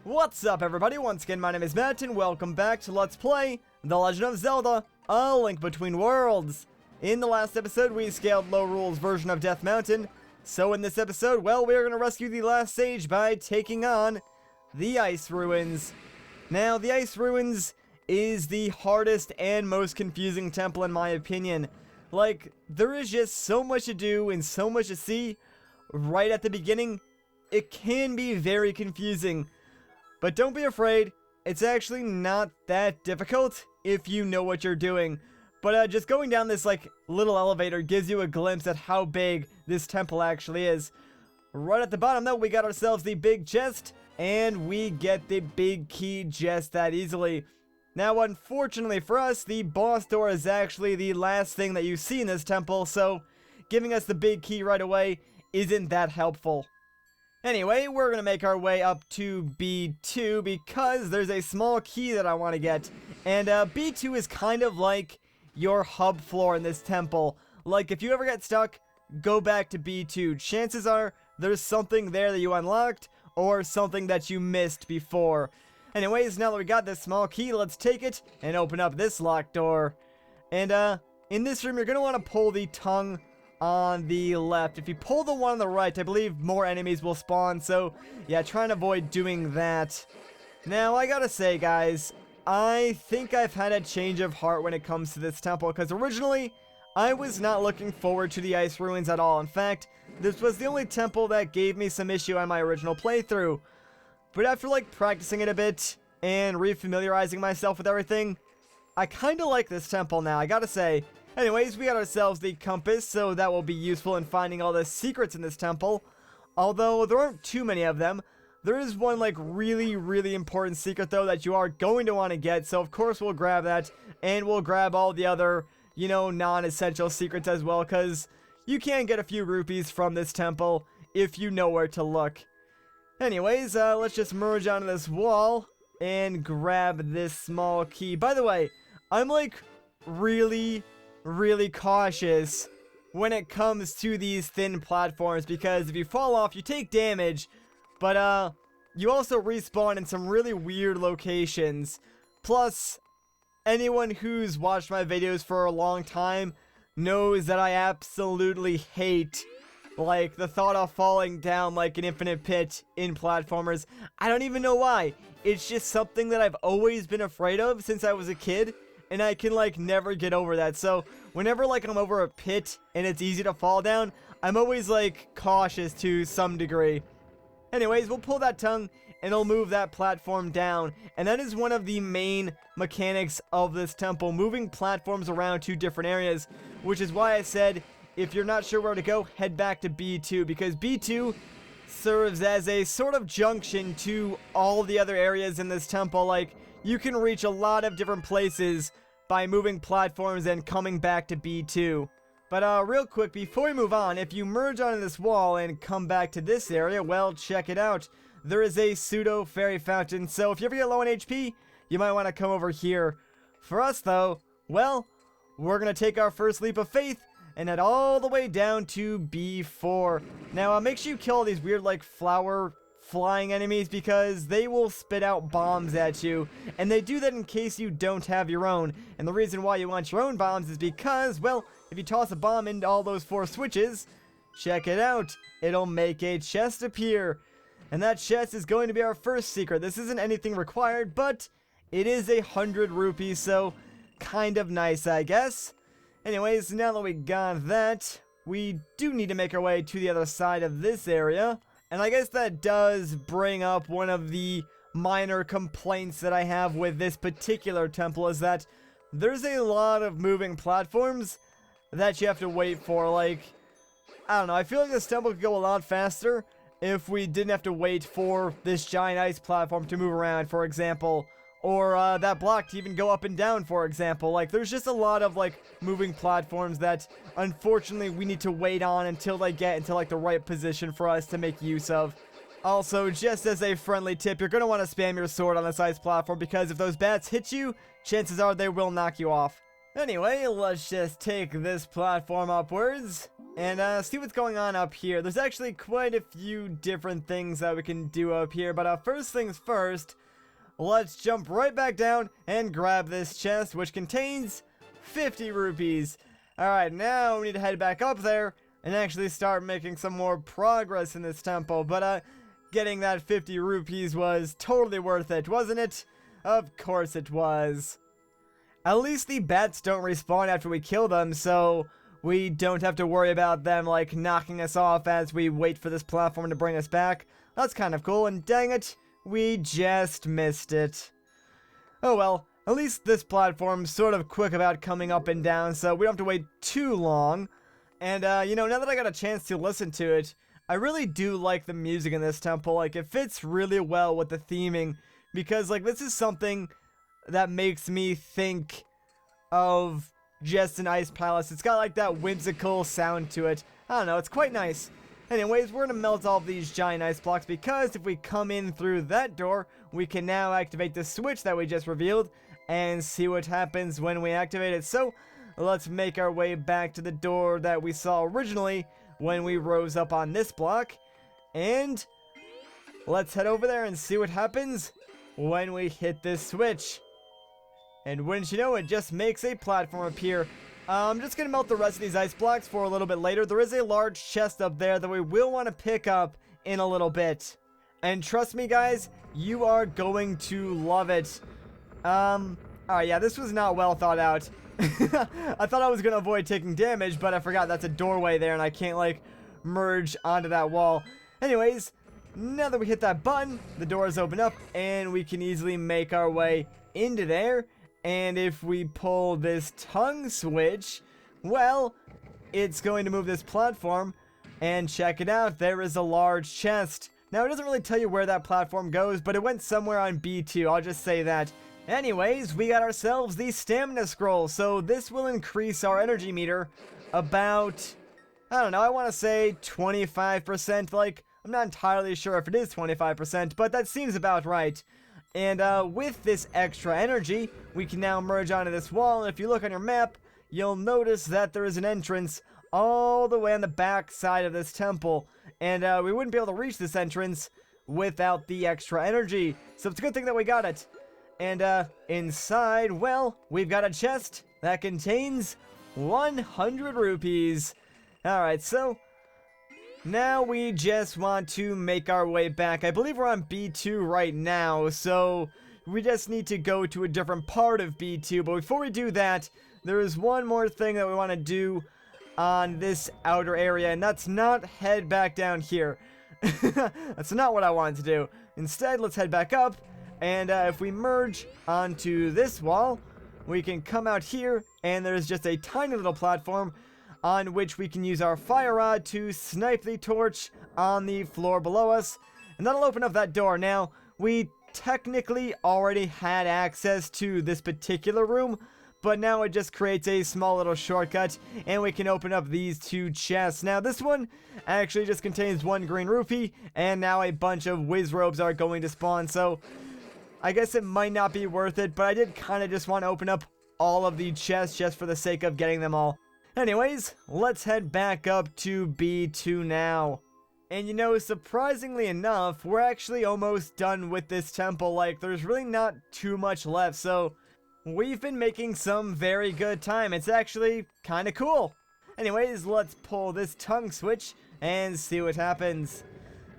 What's up, everybody? Once again, my name is Matt, and welcome back to Let's Play The Legend of Zelda, A Link Between Worlds. In the last episode, we scaled Low Rule's version of Death Mountain, so in this episode, well, we're going to rescue the last sage by taking on the Ice Ruins. Now, the Ice Ruins is the hardest and most confusing temple in my opinion. Like, there is just so much to do and so much to see right at the beginning. It can be very confusing. But don't be afraid, it's actually not that difficult if you know what you're doing. But just going down this little elevator gives you a glimpse at how big this temple actually is. Right at the bottom though, we got ourselves the big chest, and we get the big key just that easily. Now unfortunately for us, the boss door is actually the last thing that you see in this temple, so giving us the big key right away isn't that helpful. Anyway, we're going to make our way up to B2 because there's a small key that I want to get. And B2 is kind of like your hub floor in this temple. Like, if you ever get stuck, go back to B2. Chances are there's something there that you unlocked or something that you missed before. Anyways, now that we got this small key, let's take it and open up this locked door. And in this room, you're going to want to pull the tongue on the left. If you pull the one on the right, I believe more enemies will spawn, so yeah, try and avoid doing that. Now, I gotta say, guys, I think I've had a change of heart when it comes to this temple, because originally, I was not looking forward to the Ice Ruins at all. In fact, this was the only temple that gave me some issue on my original playthrough. But after, practicing it a bit and refamiliarizing myself with everything, I kinda like this temple now, I gotta say. Anyways, we got ourselves the compass, so that will be useful in finding all the secrets in this temple. Although, there aren't too many of them. There is one, really important secret, though, that you are going to want to get. So, of course, we'll grab that. And we'll grab all the other, non-essential secrets as well. Because you can get a few rupees from this temple if you know where to look. Anyways, let's just merge onto this wall and grab this small key. By the way, I'm, really cautious when it comes to these thin platforms, because if you fall off, you take damage, but you also respawn in some really weird locations. Plus, anyone who's watched my videos for a long time knows that I absolutely hate the thought of falling down an infinite pit in platformers. I don't even know why. It's just something that I've always been afraid of since I was a kid. And I can, never get over that. So, whenever, I'm over a pit and it's easy to fall down, I'm always, cautious to some degree. Anyways, we'll pull that tongue and it'll move that platform down. And that is one of the main mechanics of this temple, moving platforms around to different areas. Which is why I said, if you're not sure where to go, head back to B2. Because B2 serves as a sort of junction to all the other areas in this temple. You can reach a lot of different places by moving platforms and coming back to B2. But real quick, before we move on, if you merge onto this wall and come back to this area, well, check it out. There is a pseudo fairy fountain, so if you ever get low on HP, you might want to come over here. For us, though, well, we're going to take our first leap of faith and head all the way down to B4. Now, make sure you kill all these weird, flower flying enemies, because they will spit out bombs at you, and they do that in case you don't have your own. And the reason why you want your own bombs is because, well, if you toss a bomb into all those 4 switches, check it out, it'll make a chest appear. And that chest is going to be our first secret. This isn't anything required, but it is 100 rupees, so kind of nice, I guess. Anyways, now that we got that, we do need to make our way to the other side of this area. And I guess that does bring up one of the minor complaints that I have with this particular temple, is that there's a lot of moving platforms that you have to wait for. I don't know, I feel like this temple could go a lot faster if we didn't have to wait for this giant ice platform to move around, for example. Or that block to even go up and down, for example. There's just a lot of, moving platforms that, unfortunately, we need to wait on until they get into, the right position for us to make use of. Also, just as a friendly tip, you're going to want to spam your sword on this ice platform, because if those bats hit you, chances are they will knock you off. Anyway, let's just take this platform upwards. and see what's going on up here. There's actually quite a few different things that we can do up here, but first things first, let's jump right back down and grab this chest, which contains 50 rupees. Alright, now we need to head back up there and actually start making some more progress in this temple, but getting that 50 rupees was totally worth it, wasn't it? Of course it was. At least the bats don't respawn after we kill them, so we don't have to worry about them, like, knocking us off as we wait for this platform to bring us back. That's kind of cool, and dang it, we just missed it. Oh well, at least this platform's sort of quick about coming up and down, so we don't have to wait too long. And, you know, now that I got a chance to listen to it, I really do like the music in this temple. Like, it fits really well with the theming, because, like, this is something that makes me think of just an ice palace. It's got like that whimsical sound to it. I don't know, it's quite nice. Anyways, we're gonna melt all of these giant ice blocks, because if we come in through that door, we can now activate the switch that we just revealed and see what happens when we activate it. So let's make our way back to the door that we saw originally when we rose up on this block, and let's head over there and see what happens when we hit this switch. And wouldn't you know, it just makes a platform appear. I'm just going to melt the rest of these ice blocks for a little bit later. There is a large chest up there that we will want to pick up in a little bit. And trust me, guys, you are going to love it. Alright, yeah, this was not well thought out. I thought I was going to avoid taking damage, but I forgot that's a doorway there and I can't, like, merge onto that wall. Anyways, now that we hit that button, the doors open up and we can easily make our way into there. And if we pull this tongue switch, well, it's going to move this platform. And check it out, there is a large chest. Now, it doesn't really tell you where that platform goes, but it went somewhere on B2, I'll just say that. Anyways, we got ourselves the stamina scroll, so this will increase our energy meter about, I don't know, I want to say 25%, like, I'm not entirely sure if it is 25%, but that seems about right. And with this extra energy, we can now merge onto this wall, and if you look on your map, you'll notice that there is an entrance all the way on the back side of this temple. And we wouldn't be able to reach this entrance without the extra energy, so it's a good thing that we got it. And inside, well, we've got a chest that contains 100 rupees. Alright, so now we just want to make our way back. I believe we're on B2 right now, so we just need to go to a different part of B2. But before we do that, there is one more thing that we want to do on this outer area, and that's not head back down here. That's not what I wanted to do. Instead, let's head back up, and if we merge onto this wall, we can come out here, and there's just a tiny little platform on which we can use our fire rod to snipe the torch on the floor below us, and that'll open up that door. Now, we technically already had access to this particular room, but now it just creates a small little shortcut, and we can open up these two chests. Now, this one actually just contains 1 green rupee, and now a bunch of whiz robes are going to spawn, so I guess it might not be worth it, but I did kind of just want to open up all of the chests just for the sake of getting them all. Anyways, let's head back up to B2 now. And you know, surprisingly enough, we're actually almost done with this temple. Like, there's really not too much left, so we've been making some very good time. It's actually kind of cool. Anyways, let's pull this tongue switch and see what happens.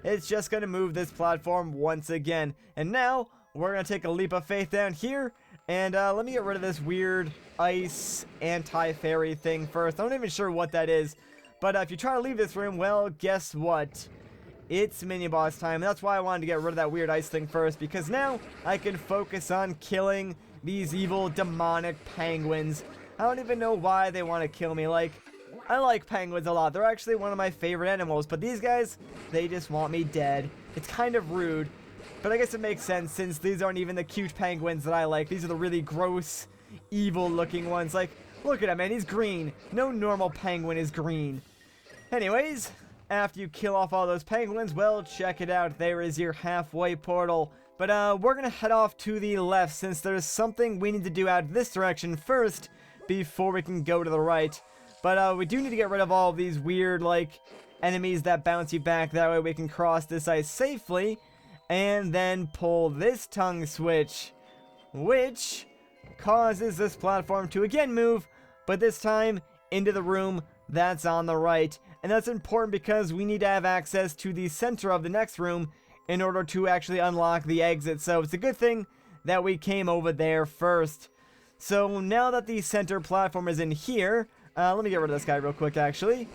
It's just going to move this platform once again. And now, we're going to take a leap of faith down here. And let me get rid of this weird ice anti-fairy thing first. I'm not even sure what that is. But if you try to leave this room, well, guess what? It's mini-boss time. That's why I wanted to get rid of that weird ice thing first. Because now I can focus on killing these evil demonic penguins. I don't even know why they want to kill me. Like, I like penguins a lot. They're actually one of my favorite animals. But these guys, they just want me dead. It's kind of rude. But I guess it makes sense since these aren't even the cute penguins that I like. These are the really gross, evil-looking ones. Like, look at him, man. He's green. No normal penguin is green. Anyways, after you kill off all those penguins, well, check it out. There is your halfway portal. But we're going to head off to the left since there's something we need to do out this direction first before we can go to the right. But we do need to get rid of all of these weird, like, enemies that bounce you back. That way we can cross this ice safely. And then pull this tongue switch, which causes this platform to again move, but this time into the room that's on the right. And that's important because we need to have access to the center of the next room in order to actually unlock the exit. So it's a good thing that we came over there first. So now that the center platform is in here, let me get rid of this guy real quick actually.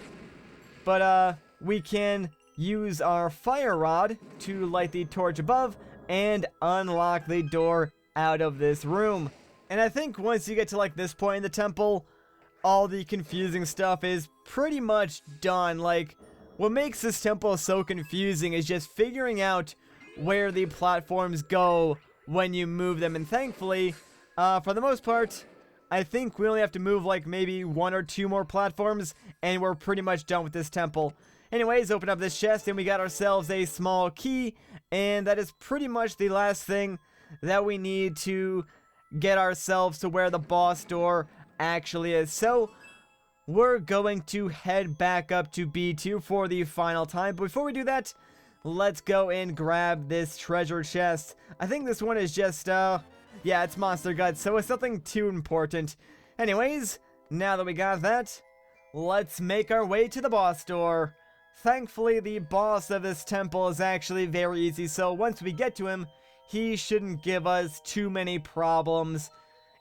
But we can use our fire rod to light the torch above and unlock the door out of this room. And I think once you get to like this point in the temple, all the confusing stuff is pretty much done. Like, what makes this temple so confusing is just figuring out where the platforms go when you move them. And thankfully, for the most part, I think we only have to move like maybe 1 or 2 more platforms and we're pretty much done with this temple. Anyways, open up this chest and we got ourselves a small key, and that is pretty much the last thing that we need to get ourselves to where the boss door actually is. So we're going to head back up to B2 for the final time. But before we do that, let's go and grab this treasure chest. I think this one is just, yeah, it's monster guts, so it's nothing too important. Anyways, now that we got that, let's make our way to the boss door. Thankfully, the boss of this temple is actually very easy, so once we get to him, he shouldn't give us too many problems.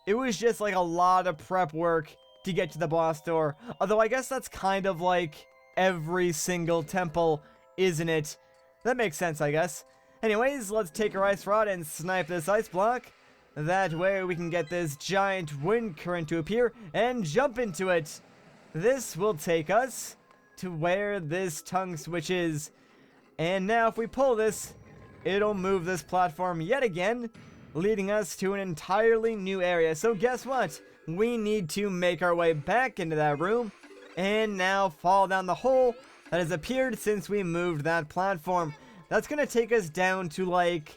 It was just like a lot of prep work to get to the boss door. Although I guess that's kind of like every single temple, isn't it? That makes sense, I guess. Anyways, let's take our ice rod and snipe this ice block. That way we can get this giant wind current to appear and jump into it. This will take us to where this tongue switch is. And now if we pull this, it'll move this platform yet again, leading us to an entirely new area. So guess what? We need to make our way back into that room and now fall down the hole that has appeared since we moved that platform. That's gonna take us down to like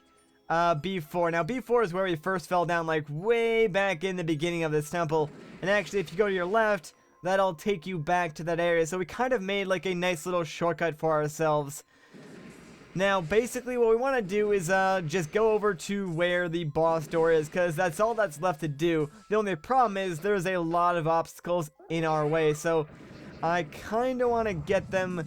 B4. Now B4 is where we first fell down, like way back in the beginning of this temple. And actually if you go to your left, that'll take you back to that area. So we kind of made like a nice little shortcut for ourselves. Now, basically what we want to do is just go over to where the boss door is, because that's all that's left to do. The only problem is there's a lot of obstacles in our way, so I kind of want to get them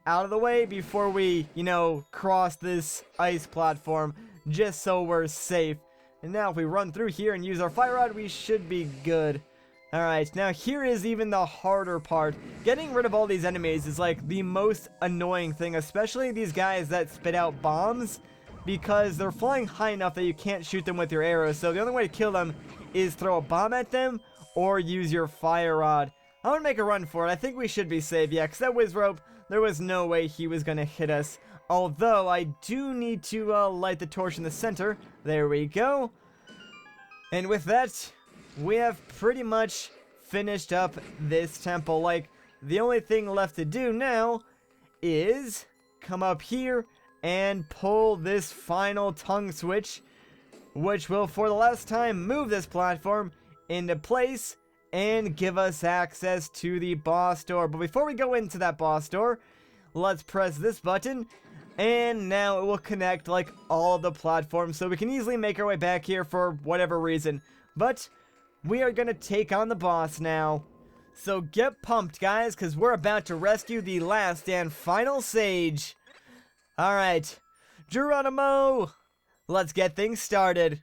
out of the way before we, you know, cross this ice platform, just so we're safe. And now if we run through here and use our fire rod, we should be good. Alright, now here is even the harder part. Getting rid of all these enemies is like the most annoying thing, especially these guys that spit out bombs, because they're flying high enough that you can't shoot them with your arrows. So the only way to kill them is throw a bomb at them or use your fire rod. I'm gonna make a run for it. I think we should be safe, yeah, because that whiz rope, there was no way he was gonna hit us. Although I do need to light the torch in the center. There we go. And with that, we have pretty much finished up this temple. Like, the only thing left to do now is come up here and pull this final tongue switch, which will for the last time move this platform into place and give us access to the boss door. But before we go into that boss door, let's press this button, and now it will connect like all of the platforms, so we can easily make our way back here for whatever reason. But we are gonna take on the boss now. So get pumped, guys, because we're about to rescue the last and final sage. Alright, Geronimo, let's get things started.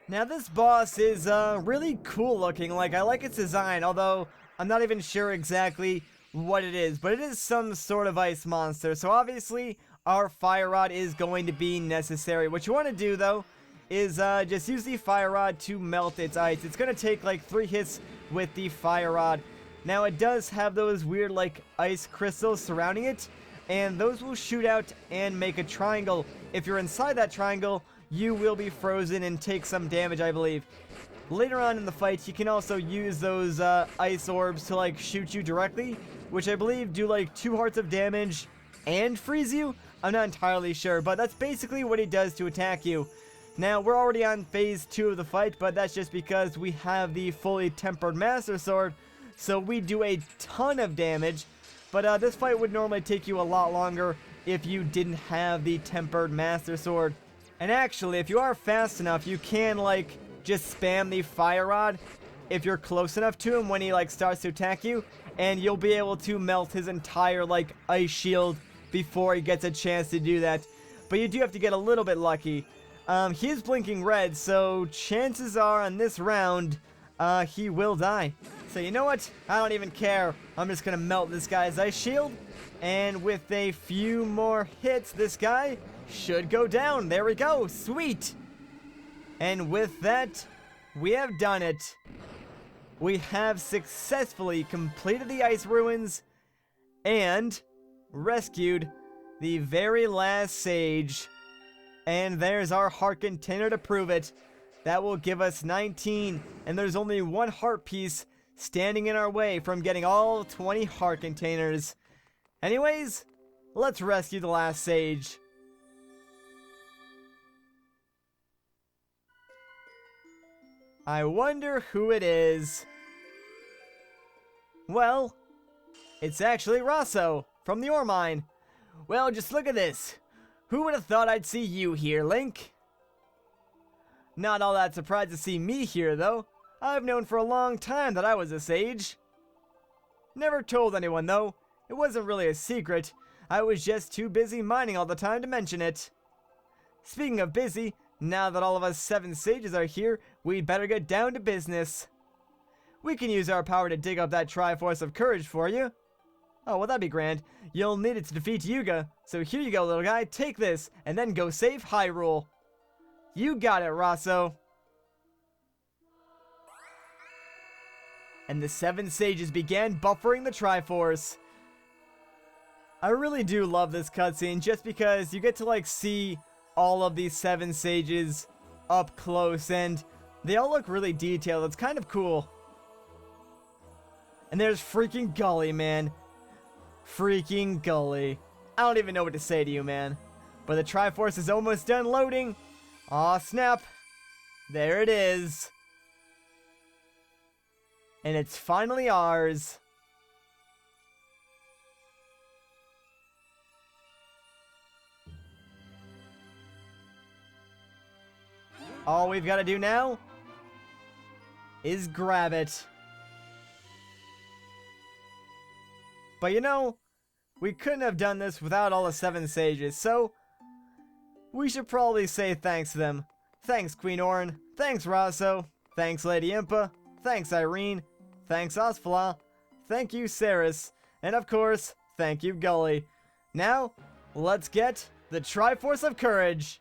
Now this boss is really cool looking. Like, I like its design, although I'm not even sure exactly what it is. But it is some sort of ice monster, so obviously our fire rod is going to be necessary. What you want to do, though, is just use the fire rod to melt its ice. It's going to take like 3 hits with the fire rod. Now it does have those weird like ice crystals surrounding it, and those will shoot out and make a triangle. If you're inside that triangle, you will be frozen and take some damage, I believe. Later on in the fight, you can also use those ice orbs to like shoot you directly, which I believe do like 2 hearts of damage and freeze you. I'm not entirely sure, but that's basically what he does to attack you. Now, we're already on phase 2 of the fight, but that's just because we have the fully tempered Master Sword, so we do a ton of damage. But this fight would normally take you a lot longer if you didn't have the Tempered Master Sword. And actually, if you are fast enough, you can, like, just spam the Fire Rod if you're close enough to him when he, like, starts to attack you. And you'll be able to melt his entire, like, ice shield before he gets a chance to do that. But you do have to get a little bit lucky. He is blinking red, so chances are on this round, he will die. So you know what? I don't even care. I'm just gonna melt this guy's ice shield. And with a few more hits, this guy should go down. There we go. Sweet. And with that, we have done it. We have successfully completed the ice ruins and rescued the very last sage. And there's our heart container to prove it. That will give us 19, and there's only one heart piece standing in our way from getting all 20 heart containers. Anyways, let's rescue the last sage. I wonder who it is. Well, it's actually Rosso from the ore mine. Well, just look at this. Who would have thought I'd see you here, Link? Not all that surprised to see me here, though. I've known for a long time that I was a sage. Never told anyone, though. It wasn't really a secret. I was just too busy mining all the time to mention it. Speaking of busy, now that all of us 7 sages are here, we'd better get down to business. We can use our power to dig up that triforce of courage for you. Oh, well, that'd be grand. You'll need it to defeat Yuga. So here you go, little guy. Take this, and then go save Hyrule. You got it, Rosso. And the 7 sages began buffering the triforce. I really do love this cutscene just because you get to, like, see all of these 7 sages up close, and they all look really detailed. It's kind of cool. And there's freaking Gully, man. Freaking Gully. I don't even know what to say to you, man. But the triforce is almost done loading. Aw, snap. There it is. And it's finally ours. All we've got to do now is grab it. But you know, we couldn't have done this without all the 7 sages, so we should probably say thanks to them. Thanks, Queen Auron. Thanks, Rosso. Thanks, Lady Impa. Thanks, Irene. Thanks, Osfala. Thank you, Ceres. And of course, thank you, Gully. Now, let's get the Triforce of Courage.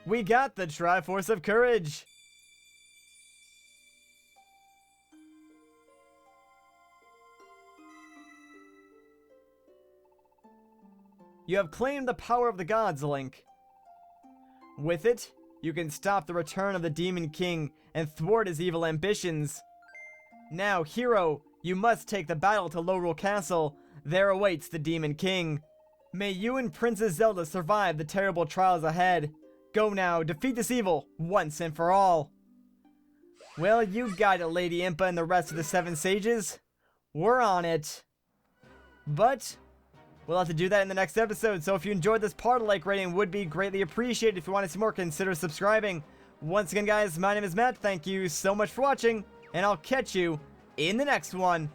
We got the Triforce of Courage. You have claimed the power of the gods, Link. With it, you can stop the return of the Demon King and thwart his evil ambitions. Now, hero, you must take the battle to Lorule Castle. There awaits the Demon King. May you and Princess Zelda survive the terrible trials ahead. Go now, defeat this evil, once and for all. Well, you got it, Lady Impa and the rest of the 7 sages. We're on it. But we'll have to do that in the next episode, so if you enjoyed this part, a like rating would be greatly appreciated. If you want to see more, consider subscribing. Once again, guys, my name is Matt. Thank you so much for watching, and I'll catch you in the next one.